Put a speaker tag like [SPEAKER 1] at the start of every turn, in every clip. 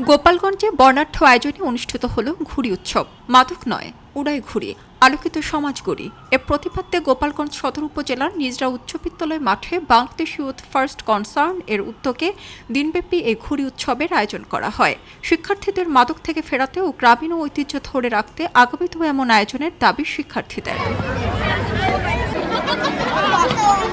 [SPEAKER 1] গোপালগঞ্জে বর্ণাঢ্য আয়োজনে অনুষ্ঠিত হল ঘুড়ি উৎসব। মাদক নয়, উড়াই ঘুড়ি, আলোকিত সমাজ গড়ি। এর প্রতিপাদ্যে গোপালগঞ্জ সদর উপজেলার নিজরা উচ্চ বিদ্যালয় মাঠে বাংলাদেশ ইউথ ফার্স্ট কনসার্ন এর উদ্যোগে দিনব্যাপী এই ঘুড়ি উৎসবের আয়োজন করা হয়। শিক্ষার্থীদের মাদক থেকে ফেরাতে ও গ্রামীণ ঐতিহ্য ধরে রাখতে আগামীতেও এমন আয়োজনের দাবি শিক্ষার্থীদের।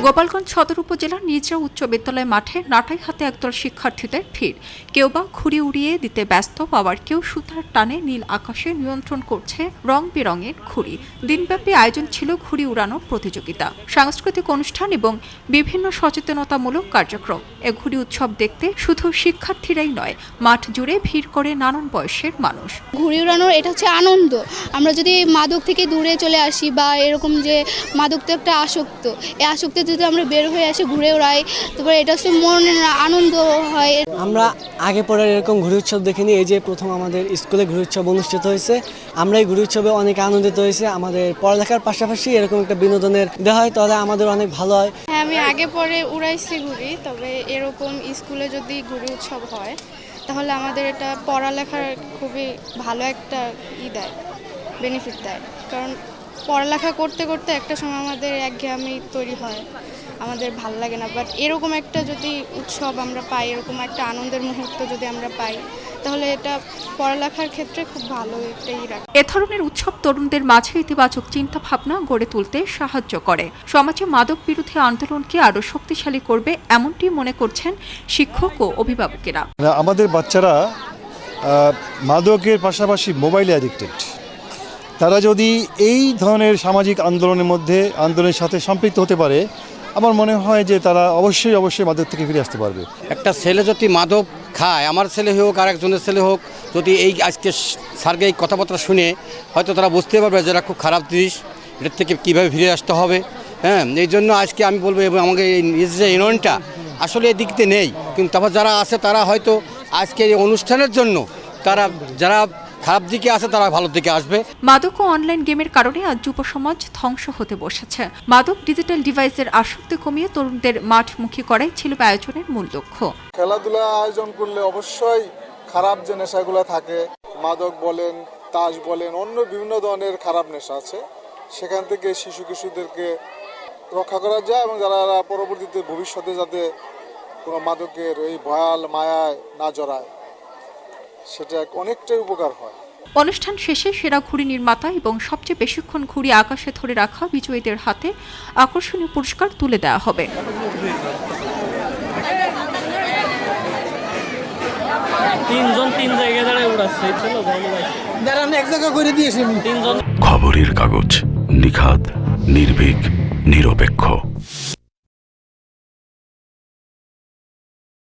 [SPEAKER 1] গোপালগঞ্জ সদর উপজেলার নিজরা উচ্চ বিদ্যালয় মাঠে নাটাই হাতে একদল শিক্ষার্থীদের ভিড়। কেউ বা ঘুড়ি উড়িয়ে দিতে ব্যস্ত, আবার কেউ সুতার টানে নীল আকাশে নিয়ন্ত্রণ করছে রং বেরঙের ঘুড়ি। দিনব্যাপী আয়োজন ছিল ঘুড়ি উড়ানোর প্রতিযোগিতা, সাংস্কৃতিক অনুষ্ঠান এবং বিভিন্ন সচেতনতামূলক কার্যক্রম। এ ঘুড়ি উৎসব দেখতে শুধু শিক্ষার্থীরাই নয়, মাঠ জুড়ে ভিড় করে নানান বয়সের মানুষ।
[SPEAKER 2] ঘুড়ি উড়ানোর এটা হচ্ছে আনন্দ। আমরা যদি মাদক থেকে দূরে চলে আসি বা এরকম যে মাদক তো একটা আসক্ত, এই আসক্তি যদি আমরা বের হয়ে আসি ঘুরে উড়াই, তারপরে এটা হচ্ছে মনের আনন্দ হয়।
[SPEAKER 3] আমরা আগে পরে এরকম ঘুড়ি উৎসব দেখিনি, এই যে প্রথম আমাদের স্কুলে ঘুড়ি উৎসব অনুষ্ঠিত হয়েছে। আমরা এই ঘুড়ি উৎসবে অনেক আনন্দিত হয়েছে। আমাদের পড়ালেখার পাশাপাশি এরকম একটা বিনোদনের দেওয়া হয়, তাহলে আমাদের অনেক ভালো হয়।
[SPEAKER 4] হ্যাঁ, আমি আগে পরে উড়াইছি ঘুড়ি, তবে এরকম স্কুলে যদি ঘুড়ি উৎসব হয় তাহলে আমাদের এটা পড়ালেখার খুবই ভালো একটা দেয়, বেনিফিট দেয়। কারণ পড়ালেখা করতে করতে একটা সময় আমাদের একঘেয়েমি তৈরি হয়, আমাদের ভাল লাগে না। বাট এরকম একটা যদি উৎসব আমরা পাই, এরকম একটা আনন্দের মুহূর্ত যদি আমরা পাই, তাহলে এটা পড়ালেখার ক্ষেত্রে খুব ভালো একটা রাখে।
[SPEAKER 1] এ ধরনের উৎসব তরুণদের মাঝে ইতিবাচক চিন্তা ভাবনা গড়ে তুলতে সাহায্য করে, সমাজে মাদক বিরোধী আন্দোলনকে আরও শক্তিশালী করবে, এমনটি মনে করছেন শিক্ষক ও অভিভাবকেরা।
[SPEAKER 5] আমাদের বাচ্চারা মাদকের পাশাপাশি মোবাইলে অ্যাডিক্টেড। তারা যদি এই ধরনের সামাজিক আন্দোলনের সাথে সম্পৃক্ত হতে পারে, আমার মনে হয় যে তারা অবশ্যই মাদক থেকে ফিরে আসতে পারবে।
[SPEAKER 6] একটা ছেলে যদি মাদক খায়, আমার ছেলে হোক আর একজনের ছেলে হোক, যদি এই আজকে স্যারকে এই কথাবার্তা শুনে হয়তো তারা বুঝতে পারবে যে এটা খুব খারাপ জিনিস, এটার থেকে কীভাবে ফিরে আসতে হবে। হ্যাঁ, এই জন্য আজকে আমি বলবো, এবং আমাদের এই নিজের ইউনিয়নটা আসলে এই দিকতে নেই, কিন্তু তারপর যারা আছে তারা হয়তো আজকে এই অনুষ্ঠানের জন্য যারা খারাপ দিকে আছে তারা ভালো দিকে আসবে।
[SPEAKER 1] মাদক ও অনলাইন গেমের কারণে আজ যুব সমাজ ধ্বংস হতে বসেছে। মাদক ডিজিটাল ডিভাইসের আসক্তি কমিয়ে তরুণদের মাঠমুখী করাই ছিল আয়োজনের মূল লক্ষ্য।
[SPEAKER 7] খেলাধুলা আয়োজন করলে অবশ্যই খারাপ যে নেশাগুলো থাকে, মাদক বলেন, তাস বলেন, অন্য বিভিন্ন ধরনের খারাপ নেশা আছে, সেখান থেকে শিশু কিশোরদেরকে রক্ষা করা যায় এবং যারা পরবর্তীতে ভবিষ্যতে যাতে কোনো মাদকের এই ভয়াল মায়ায় না জড়ায়, সেটা অনেকটাই উপকার হয়।
[SPEAKER 1] অনুষ্ঠান শেষে সেরা ঘুড়ি নির্মাতা এবং সবচেয়ে বেশিক্ষণ ঘুড়ি আকাশে ধরে রাখা বিজয়ীদের হাতে আকর্ষণীয় পুরস্কার তুলে দেওয়া হবে।
[SPEAKER 8] খবরের কাগজ, নিখাত, নির্ভীক, নিরপেক্ষ।